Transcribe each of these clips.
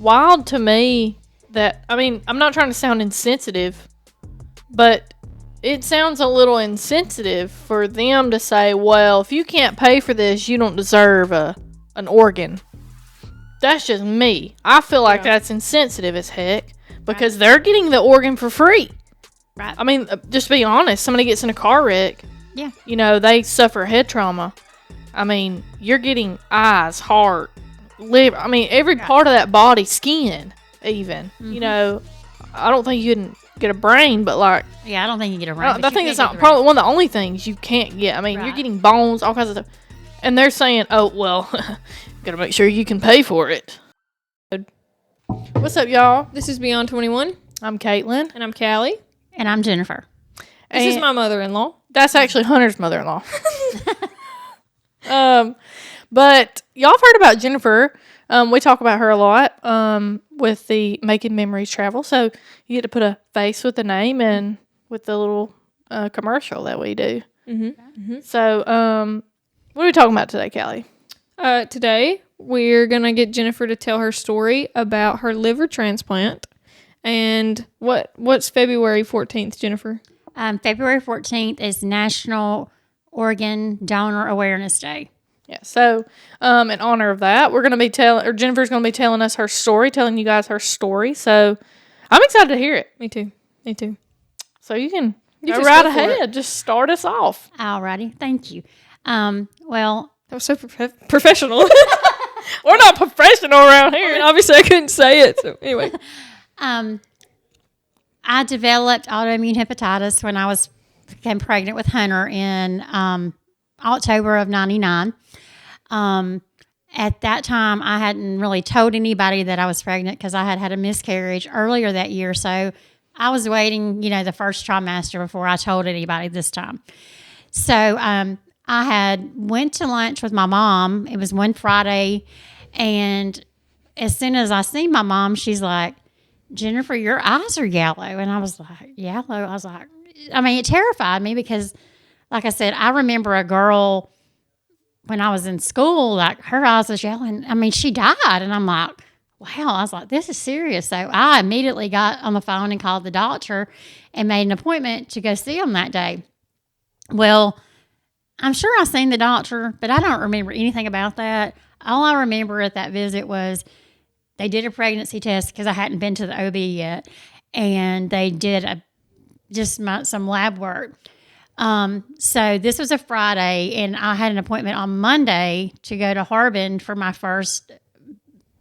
wild to me that, I mean, I'm not trying to sound insensitive, but it sounds a little insensitive for them to say, well, if you can't pay for this, you don't deserve an organ. That's just me. I feel like that's insensitive as heck because they're getting the organ for free. Right. I mean, just be honest. Somebody gets in a car wreck. Yeah. You know, they suffer head trauma. I mean, you're getting eyes, heart, liver. I mean, every part of that body, skin, even. You know, I don't think you can get a brain, but like, Yeah, I don't think you get a brain. I think it's not probably one of the only things you can't get. I mean, you're getting bones, all kinds of stuff. And they're saying, oh, well, gotta make sure you can pay for it. What's up, y'all? This is Beyond 21. I'm Caitlin. And I'm Callie. And I'm Jennifer. This is my mother-in-law. That's actually Hunter's mother-in-law. But y'all have heard about Jennifer. We talk about her a lot with the Making Memories travel. So you get to put a face with the name and with the little commercial that we do. So what are we talking about today, Callie? Today, we're going to get Jennifer to tell her story about her liver transplant. And what's February 14th, Jennifer? February 14th is National Organ Donor Awareness Day. Yeah, so in honor of that, we're going to be Jennifer's going to be telling us her story, telling you guys her story. So I'm excited to hear it. Me too. So you can go just right go for ahead. Just start us off. Alrighty, thank you. Well, That was so professional. We're not professional around here. Obviously, I couldn't say it. So anyway. I developed autoimmune hepatitis when I became pregnant with Hunter in October of 99. At that time, I hadn't really told anybody that I was pregnant because I had had a miscarriage earlier that year. So I was waiting, the first trimester before I told anybody this time. So I had went to lunch with my mom. It was one Friday. And as soon as I seen my mom, she's like, Jennifer, your eyes are yellow. And I was like, yellow? I was like, it terrified me because, like I said, I remember a girl when I was in school, like her eyes was yellow. And she died. And I'm like, wow. I was like, this is serious. So I immediately got on the phone and called the doctor and made an appointment to go see him that day. Well, I'm sure I seen the doctor, but I don't remember anything about that. All I remember at that visit was they did a pregnancy test because I hadn't been to the OB yet, and they did some lab work. So this was a Friday, and I had an appointment on Monday to go to Harbin for my first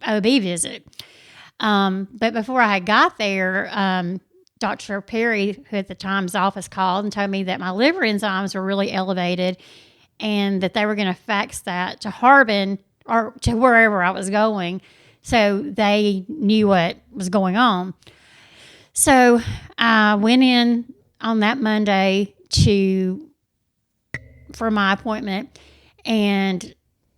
OB visit. But before I had got there, Dr. Perry, who at the time's office, called and told me that my liver enzymes were really elevated and that they were going to fax that to Harbin or to wherever I was going. So they knew what was going on. So I went in on that Monday for my appointment, and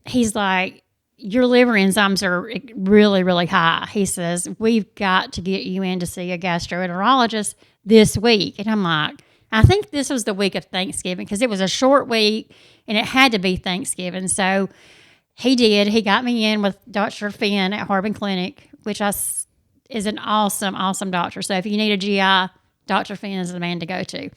he's like, your liver enzymes are really, really high. He says, we've got to get you in to see a gastroenterologist this week. And I'm like, I think this was the week of Thanksgiving because it was a short week and it had to be Thanksgiving. So he did. He got me in with Dr. Finn at Harbin Clinic, which is an awesome, awesome doctor. So if you need a GI, Dr. Finn is the man to go to.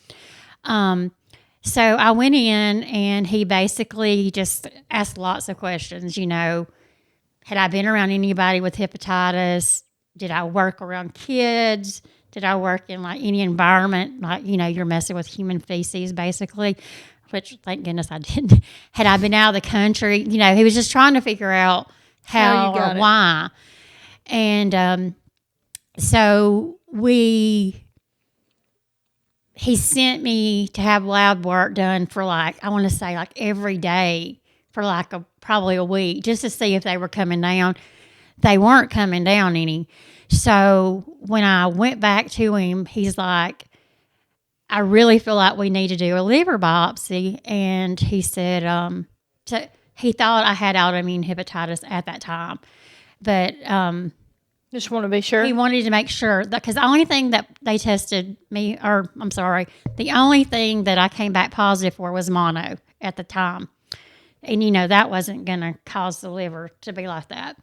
So I went in and he basically just asked lots of questions. Had I been around anybody with hepatitis? Did I work around kids? Did I work in any environment? You're messing with human feces basically, which thank goodness I didn't. Had I been out of the country? He was just trying to figure out how or why. And so he sent me to have lab work done for I want to say every day for probably a week just to see if they were coming down. They weren't coming down any. So when I went back to him, he's like, I really feel like we need to do a liver biopsy. And he said, so he thought I had autoimmune hepatitis at that time. But just want to be sure. He wanted to make sure because the only thing that they tested me, the only thing that I came back positive for was mono at the time. And, that wasn't going to cause the liver to be like that.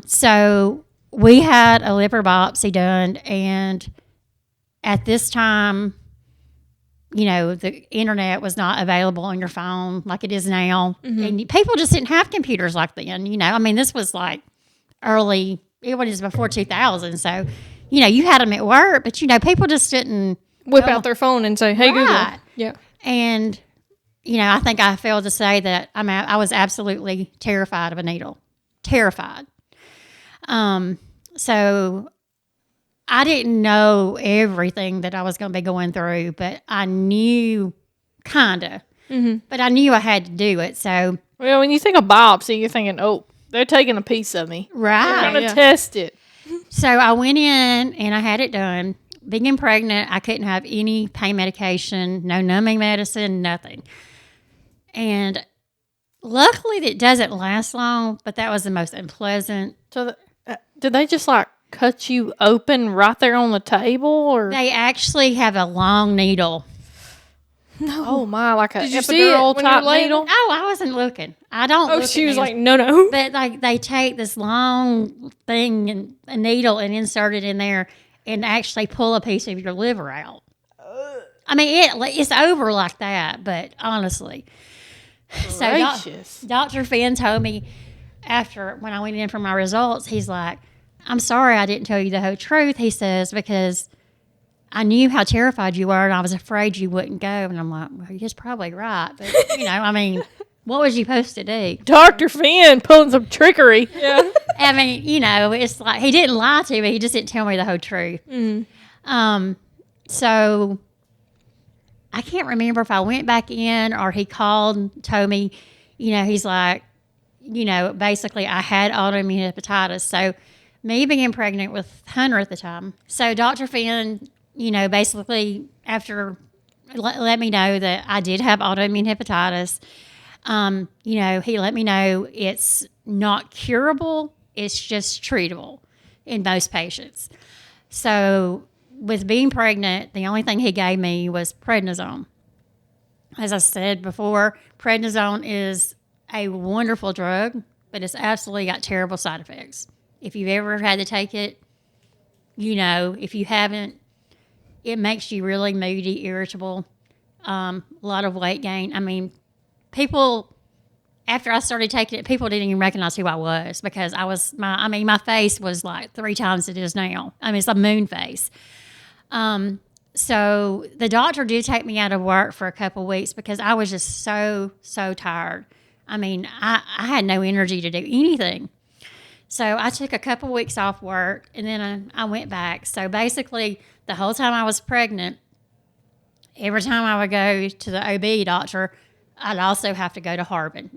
So we had a liver biopsy done, and at this time, the internet was not available on your phone like it is now. And people just didn't have computers like then, I mean, this was like it was before 2000. So, you had them at work, but, people just didn't Whip out their phone and say, "Hey, Google." Right. Yeah. And, I think I failed to say that I was absolutely terrified of a needle. Terrified. So I didn't know everything that I was going to be going through, but I knew kind of. But I knew I had to do it. So, Well, when you think of biopsy, you're thinking, oh, they're taking a piece of me. They're right. going to test it. So I went in and I had it done. Being pregnant, I couldn't have any pain medication, no numbing medicine, nothing. And luckily, it doesn't last long, but that was the most unpleasant. So, did they just like cut you open right there on the table, or They actually have a long needle. oh my, like a Did you see it epidural when you were type laying? needle? Oh, I wasn't looking. I don't. Oh, look she at was needles. like, "No." But like they take this long thing and a needle and insert it in there and actually pull a piece of your liver out. I mean, it's over like that. But honestly, Gracious. Dr. Finn told me after when I went in for my results, he's like, "I'm sorry I didn't tell you the whole truth." He says, "Because I knew how terrified you were and I was afraid you wouldn't go." And I'm like, "Well, he's probably right. But, I mean, what was you supposed to do?" Dr. Finn pulling some trickery. Yeah. I mean, it's like he didn't lie to me. He just didn't tell me the whole truth. So I can't remember if I went back in or he called and told me, he's like, basically I had autoimmune hepatitis. So me being pregnant with Hunter at the time. So Dr. Finn, basically after let me know that I did have autoimmune hepatitis, he let me know it's not curable. It's just treatable in most patients. So with being pregnant, the only thing he gave me was prednisone. As I said before, prednisone is a wonderful drug, but it's absolutely got terrible side effects. If you've ever had to take it, if you haven't, it makes you really moody, irritable, a lot of weight gain. I mean, after I started taking it, people didn't even recognize who I was because my face was like 3 times it is now. I mean, it's a moon face. So the doctor did take me out of work for a couple of weeks because I was just so tired. I mean, I had no energy to do anything. So I took a couple of weeks off work and then I went back. So basically, the whole time I was pregnant, every time I would go to the OB doctor, I'd also have to go to Harbin.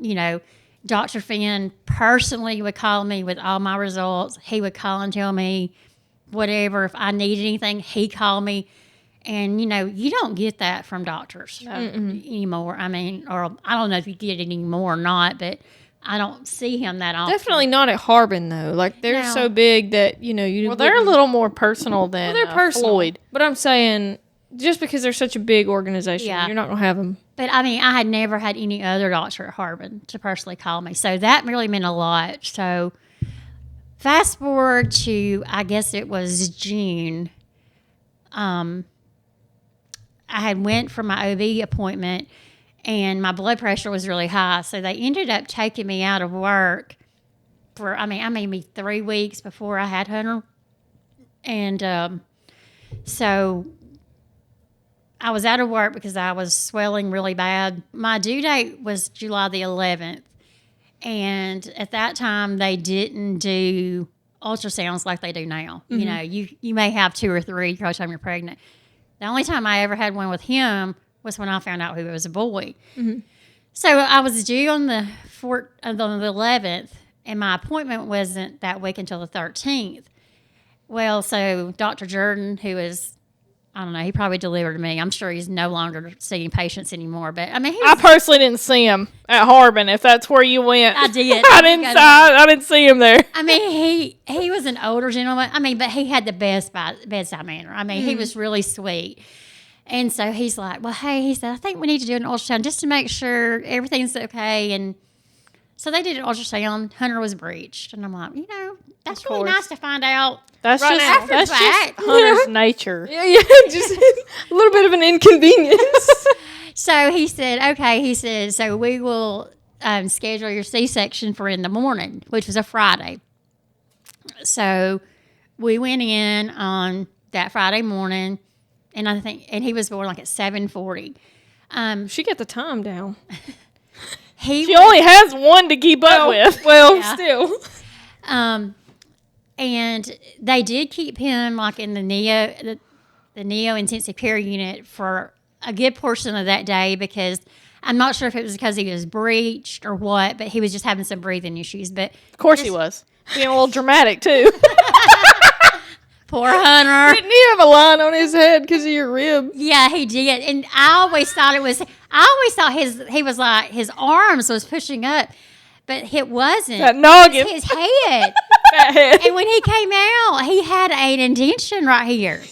Dr. Finn personally would call me with all my results. He would call and tell me whatever. If I needed anything, he'd call me. And, you don't get that from doctors anymore. I mean, or I don't know if you get it anymore or not, but I don't see him that often. Definitely not at Harbin though. Like they're No. so big that you. Well, they're a little more personal than They're personal. Floyd. But I'm saying just because they're such a big organization, Yeah. you're not gonna have them. But I mean, I had never had any other doctor at Harbin to personally call me. So that really meant a lot. So fast forward to, I guess it was June. I had went for my OB appointment and my blood pressure was really high. So they ended up taking me out of work for, I mean 3 weeks before I had Hunter. And so I was out of work because I was swelling really bad. My due date was July the 11th. And at that time, they didn't do ultrasounds like they do now. You may have 2 or 3 by the time you're pregnant. The only time I ever had one with him was when I found out he was a boy. So I was due on the 11th, and my appointment wasn't that week until the 13th. Well, so Dr. Jordan, who is, I don't know, he probably delivered me. I'm sure he's no longer seeing patients anymore. But I mean, I personally didn't see him at Harbin. If that's where you went, I did. I didn't see him there. I mean, he was an older gentleman. I mean, but he had the best bedside manner. I mean, he was really sweet. And so he's like, well, hey, he said, I think we need to do an ultrasound just to make sure everything's okay. And so they did an ultrasound. Hunter was breached. And I'm like, that's Of really course. nice to find out. That's Right just now. that's After just the fact. Hunter's nature. Yeah, just a little bit of an inconvenience. So he said, okay, he said, so we will schedule your C-section for in the morning, which was a Friday. So we went in on that Friday morning, and and he was born like at 7:40. She got the time down. He She only has one to keep up with. Well, Yeah. still. And they did keep him like in the neo intensive care unit for a good portion of that day because I'm not sure if it was because he was breached or what, but he was just having some breathing issues. But Of course he was. Being a little dramatic too. poor Hunter. Didn't he have a line on his head because of your rib? Yeah, he did. And I always thought he was like his arms was pushing up, but it wasn't. That noggin. His head. Fat head. And when he came out, he had an indentation right here.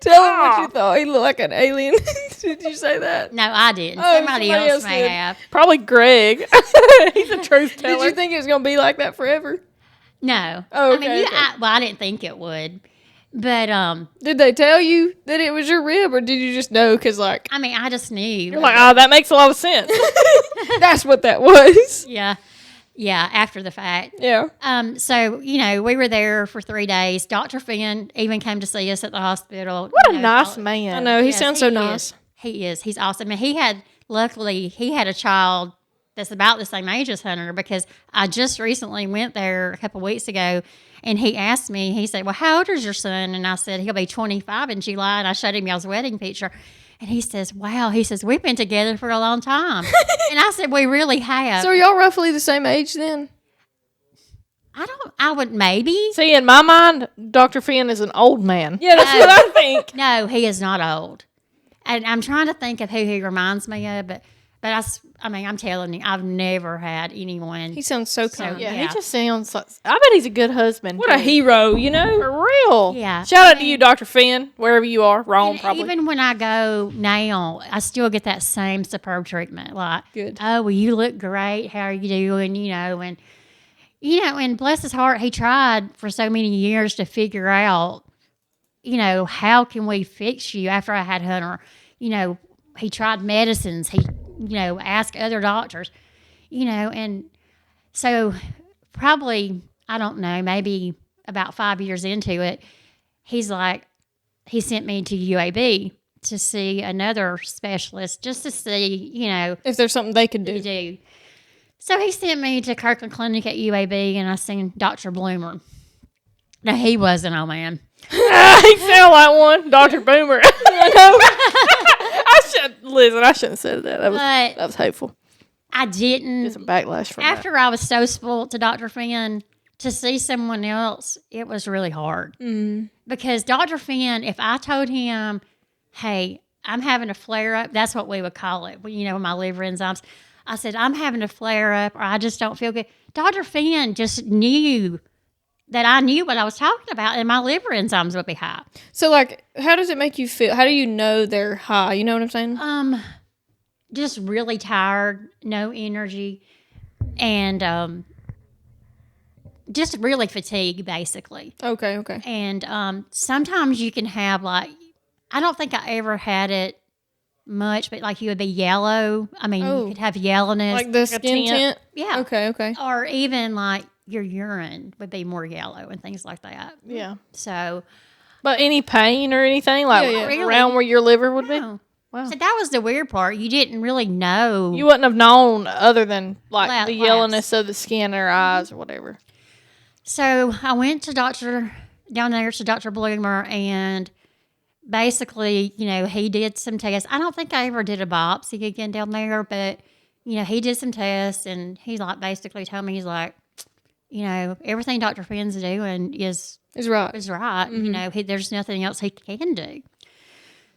Tell him what you thought. He looked like an alien. Did you say that? No, I didn't. Oh, Somebody somebody else else may did. have. Probably Greg. He's a truth Did teller. you think it was going to be like that forever? No. Oh, I mean, okay, okay. I didn't think it would. But Did they tell you that it was your rib, or did you just know? Because, like, I mean, I just knew. You're like, oh, that makes a lot of sense. that's what that was. Yeah. Yeah, after the fact. Yeah. So, we were there for 3 days. Dr. Finn even came to see us at the hospital. What a nice man. I know. He Yes, sounds so he nice. is. He is. He's awesome. And luckily, he had a child that's about the same age as Hunter because I just recently went there a couple weeks ago and he asked me, he said, well, how old is your son? And I said, he'll be 25 in July. And I showed him y'all's wedding picture. And he says, wow. He says, we've been together for a long time. And I said, we really have. So, are y'all roughly the same age then? I would maybe. See, in my mind, Dr. Finn is an old man. Yeah, that's what I think. No, he is not old. And I'm trying to think of who he reminds me of, but I'm telling you, I've never had anyone. He sounds so kind. Yeah, Yeah. he just sounds like, I bet he's a good husband. What a too. hero, you know? For real. Yeah. Shout out to you, Dr. Finn, wherever you are. Rome, And probably. even when I go now, I still get that same superb treatment. Like, Good. oh, well, you look great. How are you doing? And bless his heart, he tried for so many years to figure out, how can we fix you after I had Hunter? He tried medicines. He, asked other doctors, and so probably, I don't know, maybe about 5 years into it, he sent me to UAB to see another specialist just to see, If there's something they could to do. do. So he sent me to Kirkland Clinic at UAB, and I seen Dr. Bloomer. Now, he was an old man. He sound like one. Dr. Boomer. I shouldn't have said that. But That was hateful. I Get didn't. some backlash from that. After I was so spoiled to Dr. Finn, to see someone else, it was really hard. Because Dr. Finn, if I told him, hey, I'm having a flare up, that's what we would call it, my liver enzymes. I said, I'm having a flare up or I just don't feel good. Dr. Finn just knew that I knew what I was talking about and my liver enzymes would be high. So, like, how does it make you feel? How do you know they're high? You know what I'm saying? Just really tired, no energy, and just really fatigued, basically. Okay. And sometimes you can have I don't think I ever had it much, but like you would be yellow. I mean, Oh. you could have yellowness. Like the skin tint? yeah. Okay. Or even like your urine would be more yellow and things like that. Yeah. So, But any pain or anything like Yeah, yeah. around where your liver would be? no. Wow. So that was the weird part. You didn't really know. You wouldn't have known other than like Labs. the yellowness of the skin or eyes or whatever. So I went to down there to Dr. Bloomer, and basically, he did some tests. I don't think I ever did a biopsy again down there, but, he did some tests, and he basically told me, he's like, everything Dr. Finn's doing is Is right. right. There's nothing else he can do.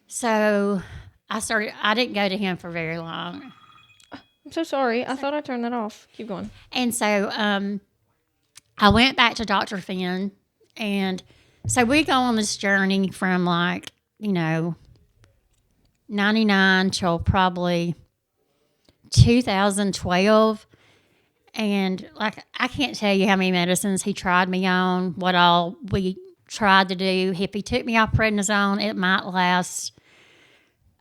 So I didn't go to him for very long. I'm so sorry. I thought I turned that off. Keep going. And so I went back to Dr. Finn, and so we go on this journey from 99 till probably 2012. And like, I can't tell you how many medicines he tried me on, what all we tried to do. If he took me off prednisone, it might last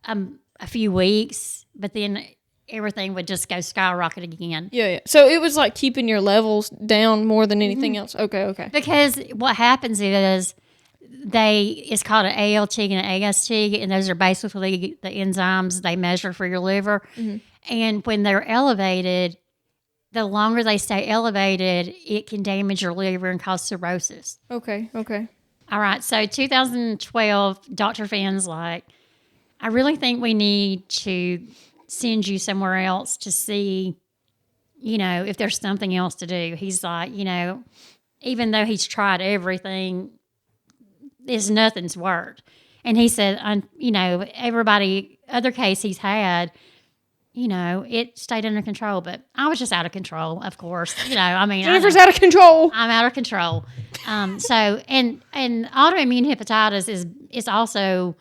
a few weeks, but then everything would just go skyrocket again. Yeah. So it was like keeping your levels down more than anything else. Okay. Because what happens is it's called an ALT and an AST, and those are basically the enzymes they measure for your liver. And when they're elevated, the longer they stay elevated, it can damage your liver and cause cirrhosis. Okay. All right, so 2012, Dr. Finn's like, I really think we need to send you somewhere else to see, if there's something else to do. He's like, even though he's tried everything, nothing's worked. And he said, other case he's had, it stayed under control, but I was just out of control, of course. Jennifer's out of control. I'm out of control. And autoimmune hepatitis is also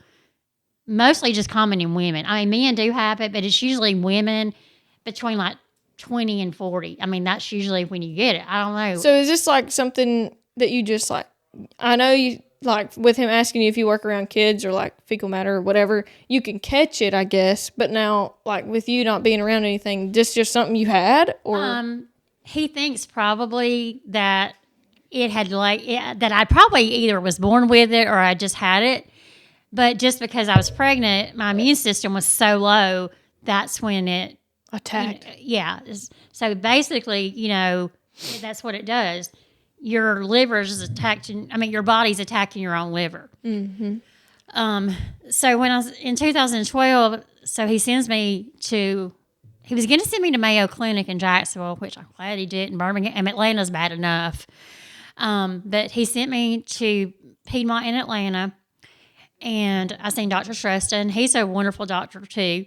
mostly just common in women. I mean, men do have it, but it's usually women between like 20 and 40. I mean, that's usually when you get it. I don't know. So is this like something that you just like, I know you, like with him asking you if you work around kids or like fecal matter or whatever, you can catch it, I guess. But now, like with you not being around anything, just something you had, or he thinks probably that it had that I probably either was born with it or I just had it. But just because I was pregnant, my immune system was so low, that's when it attacked. Yeah. So basically, that's what it does. Your liver is your body's attacking your own liver. So when I was in 2012, so he sends me he was going to send me to Mayo Clinic in Jacksonville, which I'm glad he did in Birmingham. Atlanta's bad enough. But he sent me to Piedmont in Atlanta, and I seen Dr. Trustin. He's a wonderful doctor too.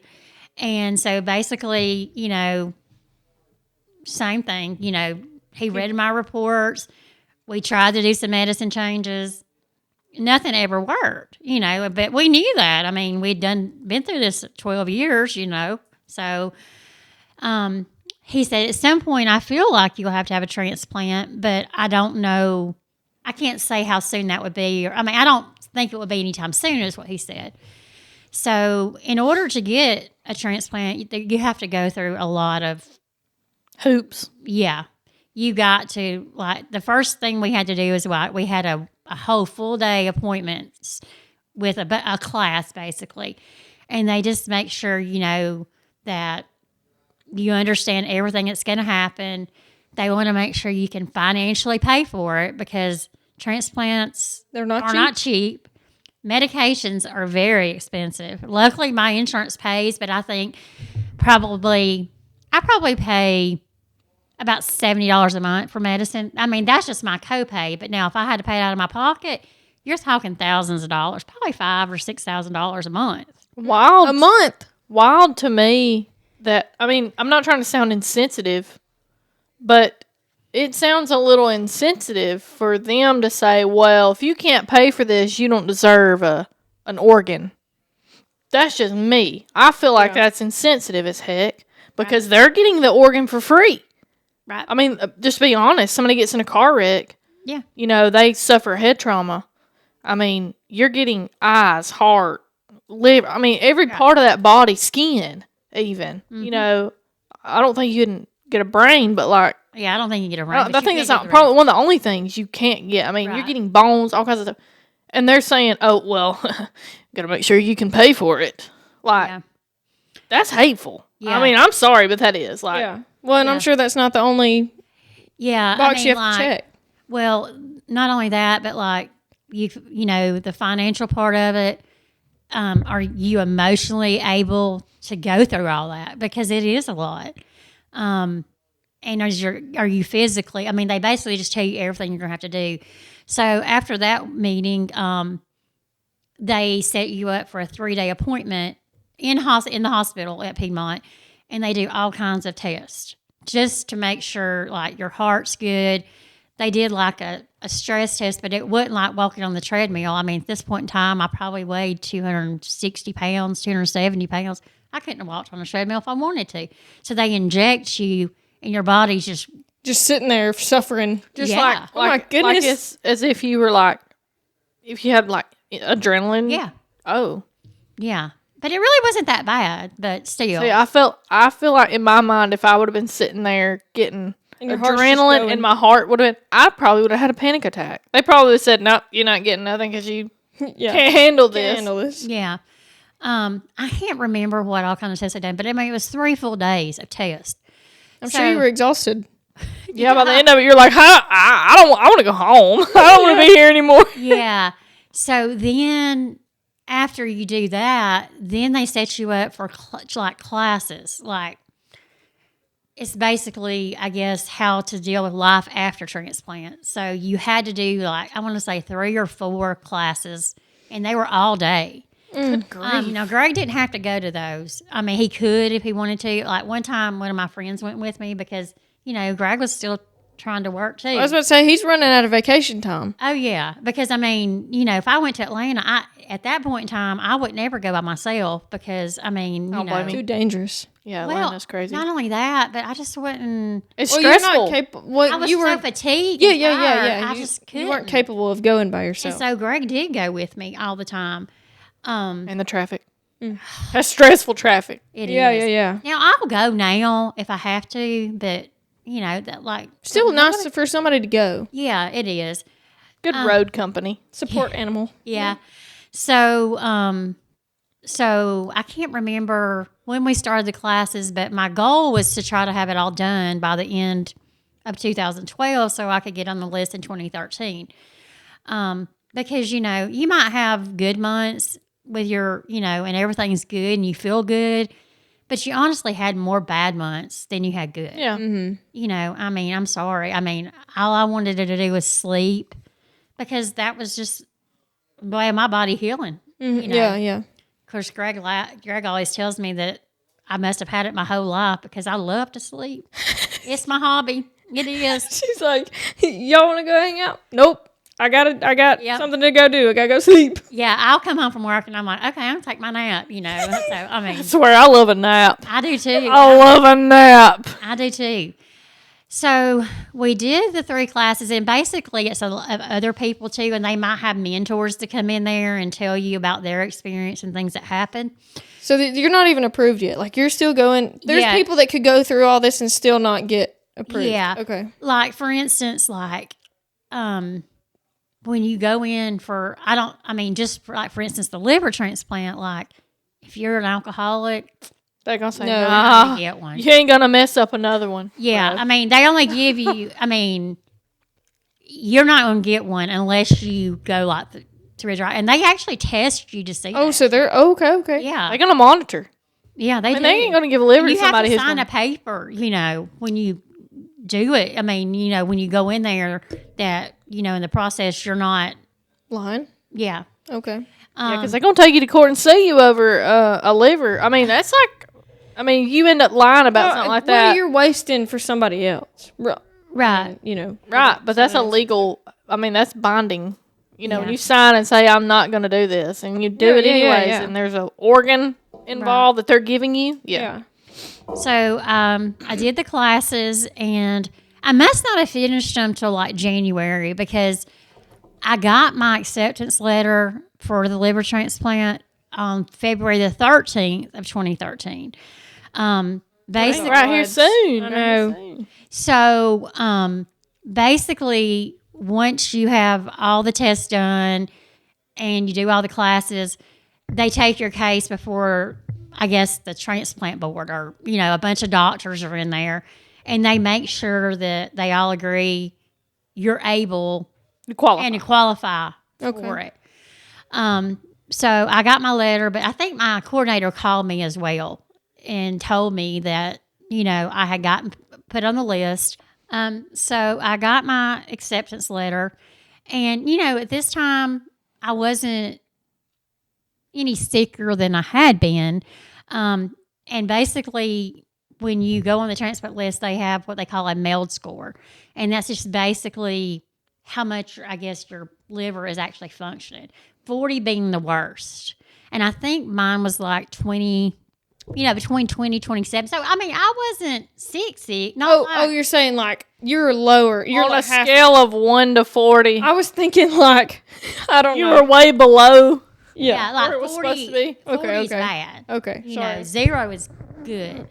And so basically, same thing, he read my reports. We tried to do some medicine changes. Nothing ever worked, but we knew that. I mean, we'd been through this 12 years, So he said, at some point, I feel like you'll have to have a transplant, but I don't know. I can't say how soon that would be. I don't think it would be anytime soon, is what he said. So in order to get a transplant, you have to go through a lot of hoops. Yeah. You got to, the first thing we had to do is we had a whole full day appointments with a class, basically. And they just make sure, that you understand everything that's going to happen. They want to make sure you can financially pay for it, because transplants are not cheap. Medications are very expensive. Luckily, my insurance pays, but I think I probably pay about $70 a month for medicine. I mean, that's just my copay. But now if I had to pay it out of my pocket, you're talking thousands of dollars, probably $5,000 or $6,000 a month. Wild. A month. Wild to me that, I'm not trying to sound insensitive, but it sounds a little insensitive for them to say, well, if you can't pay for this, you don't deserve an organ. That's just me. I feel like that's insensitive as heck, because they're getting the organ for free. Right. Just be honest. Somebody gets in a car wreck. Yeah. They suffer head trauma. You're getting eyes, heart, liver. Every part of that body, skin, even. Mm-hmm. I don't think you can get a brain, but yeah, I don't think you get a brain. I think it's not probably one of the only things you can't get. You're getting bones, all kinds of stuff. And they're saying, oh, well, got to make sure you can pay for it. That's hateful. Yeah. I'm sorry, but that is. Yeah. Well, and I'm sure that's not the only box you have to check. Well, not only that, but the financial part of it, are you emotionally able to go through all that? Because it is a lot. And are you physically? They basically just tell you everything you're going to have to do. So after that meeting, they set you up for a 3-day appointment in the hospital at Piedmont, and they do all kinds of tests just to make sure your heart's good. They did a stress test, but it wasn't like walking on the treadmill. At this point in time, I probably weighed 260 pounds, 270 pounds. I couldn't have walked on a treadmill if I wanted to. So they inject you and your body's just sitting there suffering. Just Yeah. like, oh my goodness. Like it's as if you were like, if you had like adrenaline. yeah, Oh. yeah. But it really wasn't that bad. But still, See, I feel like in my mind, if I would have been sitting there getting And your heart's just adrenaline going. and my heart would have been, I probably would have had a panic attack. They probably would have said, nope, you're not getting nothing because you yeah. can't handle this. Can't handle this. yeah. I can't remember what all kind of tests I did, but I mean it was 3 full days of tests. I'm sure you were exhausted. Yeah, by the end of it, you're like, huh? I want to go home. I don't want to be here anymore. Yeah. So then after you do that, then they set you up for like classes. Like it's basically, I guess, how to deal with life after transplant. So you had to do like, I want to say 3 or 4 classes, and they were all day. Good grief. Now, Greg didn't have to go to those. I mean, he could if he wanted to. Like one time, one of my friends went with me because, Greg was still trying to work too. I was about to say, he's running out of vacation time. Oh yeah, because I mean, if I went to Atlanta, at that point in time, I would never go by myself because I mean, Don't blame me. Too dangerous. Yeah, well, Atlanta's crazy. not only that, but I just wouldn't. It's Well, stressful. you're not capable. Well, I was you were. so fatigued. Yeah, and yeah, yeah, tired, yeah. I You- just couldn't. You weren't capable of going by And yourself. so Greg did go with me all the time. And the traffic. That's stressful traffic. It yeah, is. yeah, yeah. Now I'll go now if I have to, but that like Still nice for somebody to go. yeah, it is. Good road company. Support animal. Yeah. So, so I can't remember when we started the classes, but my goal was to try to have it all done by the end of 2012 so I could get on the list in 2013. Because, you might have good months with your, and everything's good and you feel good, but you honestly had more bad months than you had good. Yeah. I mean, I'm sorry. I mean, all I wanted to do was sleep because that was just the way of my body healing. Yeah, yeah. Of course, Greg always tells me that I must have had it my whole life because I love to sleep. It's my hobby. It is. She's like, y'all want to go hang out? Nope. I got Yep. something to go do. I got to go sleep. Yeah, I'll come home from work and I'm like, okay, I'm going to take my nap, So, I mean, I swear, I love a nap. I do too. I love a nap. I do too. So we did the 3 classes, and basically it's of other people too, and they might have mentors to come in there and tell you about their experience and things that happen. So you're not even approved yet. Like, you're still going. There's Yeah. people that could go through all this and still not get approved. Yeah. Okay. Like for instance, when you go in for, just for instance, the liver transplant, like if you're an alcoholic, They're going to say, No. you're not nah, gonna get one. you ain't going to mess up another one. Yeah, bro. they only give you. You're not going to get one unless you go like to Ridge Right, and they actually test you to see. Oh, that. so they're okay. yeah, They're going to monitor. yeah, they I mean, do. they ain't going to give a liver And to you have somebody to who's sign gonna, a paper, when you do it. When you go in there, that in the process you're not. Line. Yeah, Okay. yeah, because they're going to take you to court and sue you over a liver. I mean, that's like, you end up lying about something like that. You're wasting for somebody else. right. Right, but that's illegal. That's binding. When Yeah. you sign and say, I'm not going to do this, and you do Yeah, it yeah, anyways, yeah. and there's an organ involved that they're giving you. Yeah. So I did the classes, and I must not have finished them till like January because I got my acceptance letter for the liver transplant on February the 13th of 2013. Basically, Right here soon. I know. so basically, once you have all the tests done and you do all the classes, they take your case before, I guess, the transplant board or, a bunch of doctors are in there and they make sure that they all agree you're able You qualify. and to qualify for Okay. it. So I got my letter, but I think my coordinator called me as well and told me that, I had gotten put on the list. So I got my acceptance letter. And, at this time, I wasn't any sicker than I had been. And basically, when you go on the transplant list, they have what they call a MELD score. And that's just basically how much, I guess, your liver is actually functioning. 40 being the worst. And I think mine was like 20, between 20, 27. So, I mean, I wasn't sick. Not Oh, like, you're saying like you're lower. You're On like a half. scale of 1 to 40, I was thinking like I don't you know. were way below. yeah, like where it was 40, supposed to be. 40 Okay, is okay. bad. Okay, sorry. 0 is good.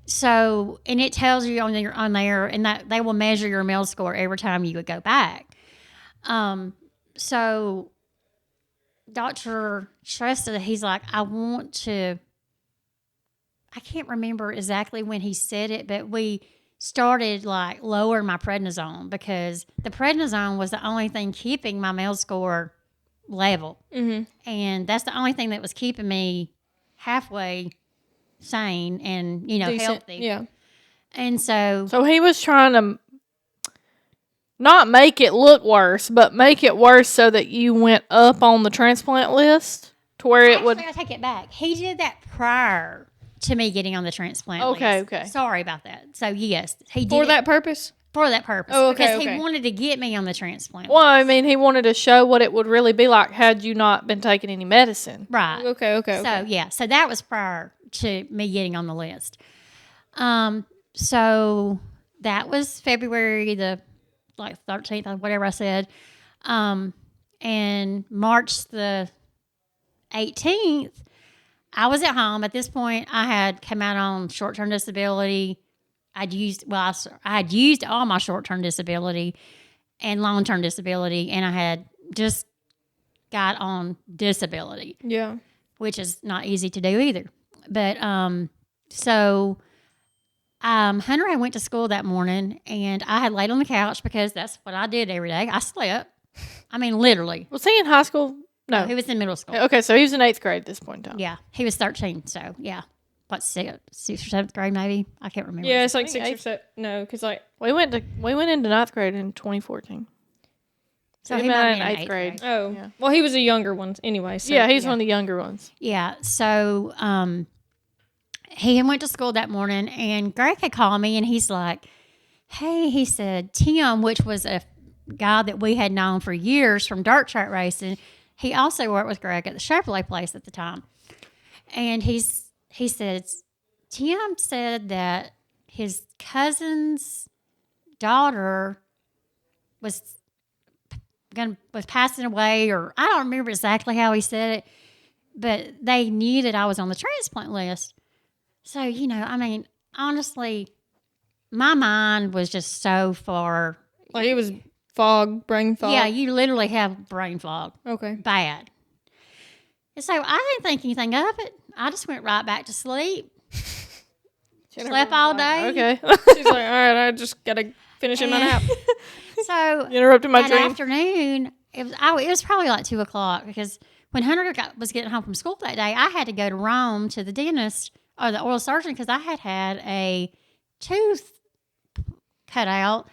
So, and it tells you on there, and that they will measure your meal score every time you would go back. So Dr. Shrestha, he's like, I can't remember exactly when he said it, but we started like lowering my prednisone because the prednisone was the only thing keeping my meal score level. Mm-hmm. And that's the only thing that was keeping me halfway sane and, healthy. Yeah. And so, So he was trying to not make it look worse, but make it worse so that you went up on the transplant list to where it would. actually, I take it back. He did that prior to me getting on the transplant Okay, list. okay. Sorry about that. So, yes, he did For it that purpose. for that purpose. Oh, okay, because okay. he wanted to get me on the transplant Well, I list. mean, he wanted to show what it would really be like had you not been taking any medicine. Right. Okay. So, yeah. So, that was prior to me getting on the list. So, that was February the 13th or whatever I said. And March the 18th, I was at home. At this point, I had come out on short-term disability. I had used all my short-term disability and long-term disability, and I had just got on disability, Yeah. which is not easy to do either. But Hunter, I went to school that morning, and I had laid on the couch because that's what I did every day. I slept. I mean, literally. Was he in high school? No. He was in middle school. Okay, so he was in 8th grade at this point in time. Yeah, he was 13. So yeah, what sixth or seventh grade maybe? I can't remember. Yeah, it's like think 6 or eighth. 7. No, because like We went into 9th grade in 2014. So he he might might have be been in eighth grade. oh Yeah. well, he was a younger one anyway. So, Yeah, he's one of the younger ones. Yeah. So he went to school that morning, and Greg had called me, and he's like, "Hey," he said, "Tim," which was a guy that we had known for years from dirt track racing. He also worked with Greg at the Chevrolet place at the time, and he said, "Tim said that his cousin's daughter was passing away, or I don't remember exactly how he said it, but they knew that I was on the transplant list." So, I mean, honestly, my mind was just so far. like it was brain fog. Yeah, you literally have brain fog. Okay. Bad. And so I didn't think anything of it. I just went right back to sleep. Slept all day. Okay. She's like, all right, I just gotta finish in my nap. So You interrupted my that dream. afternoon, it was probably like 2:00 because when Hunter was getting home from school that day, I had to go to Rome to the dentist or the oral surgeon because I had a tooth cut out,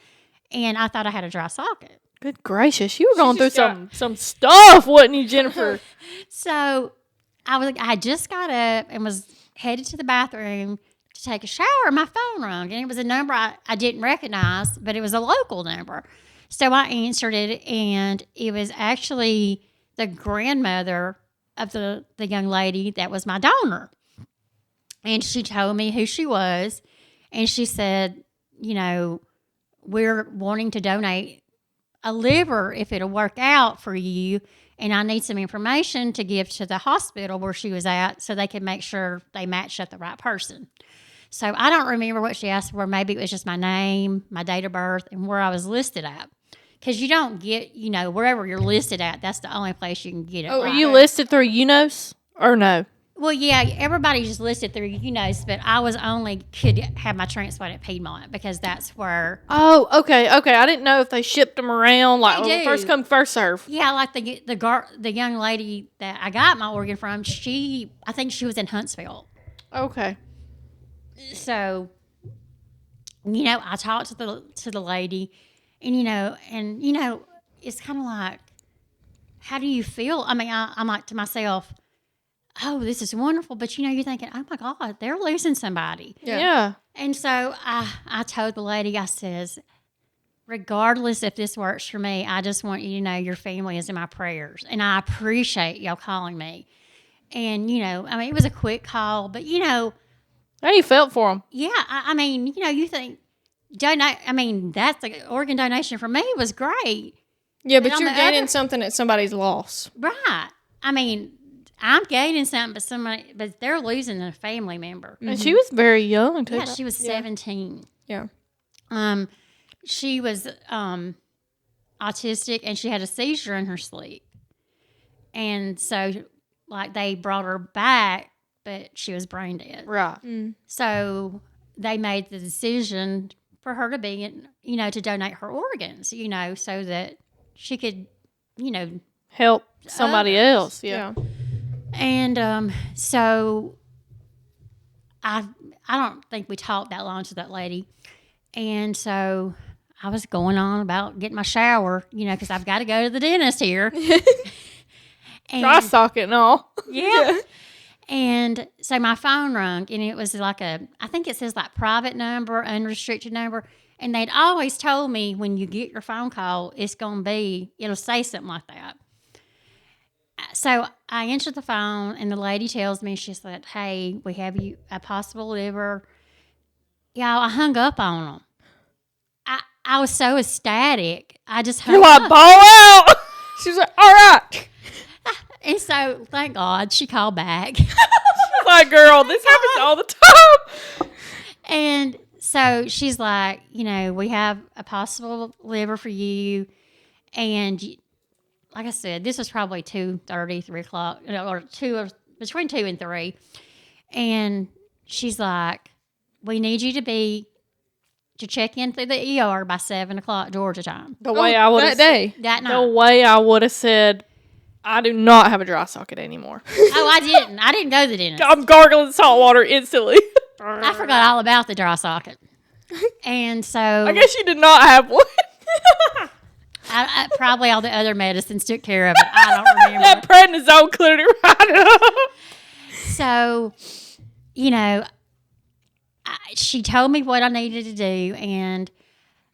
and I thought I had a dry socket. Good gracious, you were going through just some stuff, wasn't you, Jennifer? So I had just got up and was headed to the bathroom to take a shower. My phone rang, and it was a number I didn't recognize, but it was a local number. So I answered it, and it was actually the grandmother of the young lady that was my donor. And she told me who she was, and she said, we're wanting to donate a liver if it'll work out for you, and I need some information to give to the hospital where she was at so they can make sure they matched up the right person. So I don't remember what she asked for. Maybe it was just my name, my date of birth, and where I was listed at. Because you don't get, wherever you're listed at, that's the only place you can get it. Oh, Were right. you listed through UNOS or no? Well, yeah, everybody's just listed through but I was could have my transplant at Piedmont because that's where. Oh, okay. I didn't know if they shipped them around like They do. first come first serve. Yeah, like the young lady that I got my organ from, I think she was in Huntsville. Okay. So, I talked to the lady, and it's kind of like, how do you feel? I mean, I'm like to myself, oh, this is wonderful, but you're thinking, oh my God, they're losing somebody. Yeah. And so I told the lady, I says, regardless if this works for me, I just want you to know your family is in my prayers, and I appreciate y'all calling me. And, I mean, it was a quick call, but, How you felt for him? yeah, I mean, you think, that's the organ donation for me was great. Yeah, And but on you're the gaining other- something at somebody's loss. Right. I mean, I'm gaining something, but they're losing a family member. And she was very young too. Yeah, she was 17. Yeah. She was autistic and she had a seizure in her sleep. And so, like, they brought her back, but she was brain dead. Right. So they made the decision for her to be, to donate her organs, so that she could, Help somebody Others. else. Yeah. and so I don't think we talked that long to that lady. And so I was going on about getting my shower, because I've got to go to the dentist here. And, Dry socket and all. yeah. And so my phone rang, and it was like I think it says like private number, unrestricted number. And they'd always told me when you get your phone call, it'll say something like that. So I answered the phone, and the lady tells me, she said, "Hey, we have you a possible liver." Y'all, I hung up on them. I was so ecstatic. I just hung You're like, up. ball out. She's like, all right. And so, thank God, she called back. Like, girl, this happens all the time. And so she's like, we have a possible liver for you. And like I said, this was probably 2:30, 3 o'clock, or between 2 and 3. And she's like, we need you to check in through the ER by 7 o'clock Georgia time. The way I would that have day. That The night. way I would have said, I do not have a dry socket anymore. Oh, I didn't. I didn't go to the dentist. I'm gargling salt water instantly. I forgot all about the dry socket. And so I guess you did not have one. I probably all the other medicines took care of it. I don't remember. That prednisone cleared it right up. So, she told me what I needed to do. And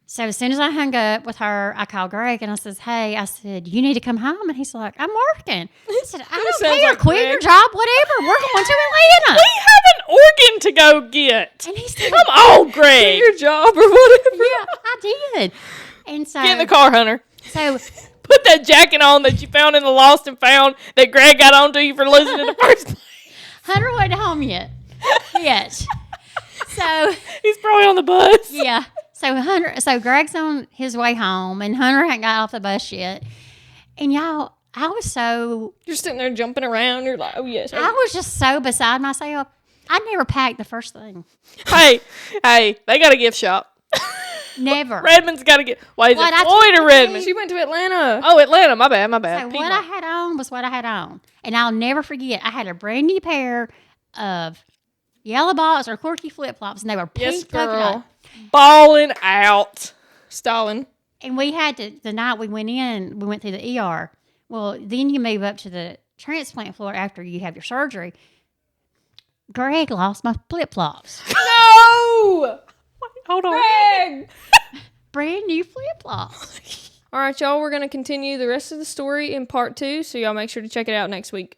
so as soon as I hung up with her, I called Greg and I said, you need to come home. And he's like, I'm working. I said, I don't sounds care. like Quit Greg. your job, whatever. We're going to Atlanta. We have an organ to go get. And he said, Come on, Greg. Your job or whatever. yeah, I did. And so, Get in the car, Hunter. so Put that jacket on that you found in the lost and found that Greg got onto you for losing in the first place. Hunter wasn't home yet. So, He's probably on the bus. yeah. So Greg's on his way home, and Hunter hadn't got off the bus yet. And y'all, I You're sitting there jumping around. You're like, oh, yes. was just so beside myself. I never packed the first thing. Hey, they got a gift shop. Never. Redmond's got to get. Why is What it I Floyd told or you. Redmond? She went to Atlanta. Oh, Atlanta. My bad. So Piedmont. what I had on was what I had on. And I'll never forget, I had a brand new pair of yellow box or corky flip-flops, and they were pink Yes, polka dot. girl. Balling out. Stalin. And we had to, the night we went in, we went through the ER. Well, then you move up to the transplant floor after you have your surgery. Greg lost my flip-flops. No! Hold on. Greg! Brand new flip-flops. All right, y'all. We're going to continue the rest of the story in part 2, so y'all make sure to check it out next week.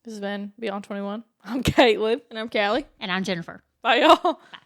This has been Beyond 21. I'm Caitlin. And I'm Callie. And I'm Jennifer. Bye, y'all. Bye.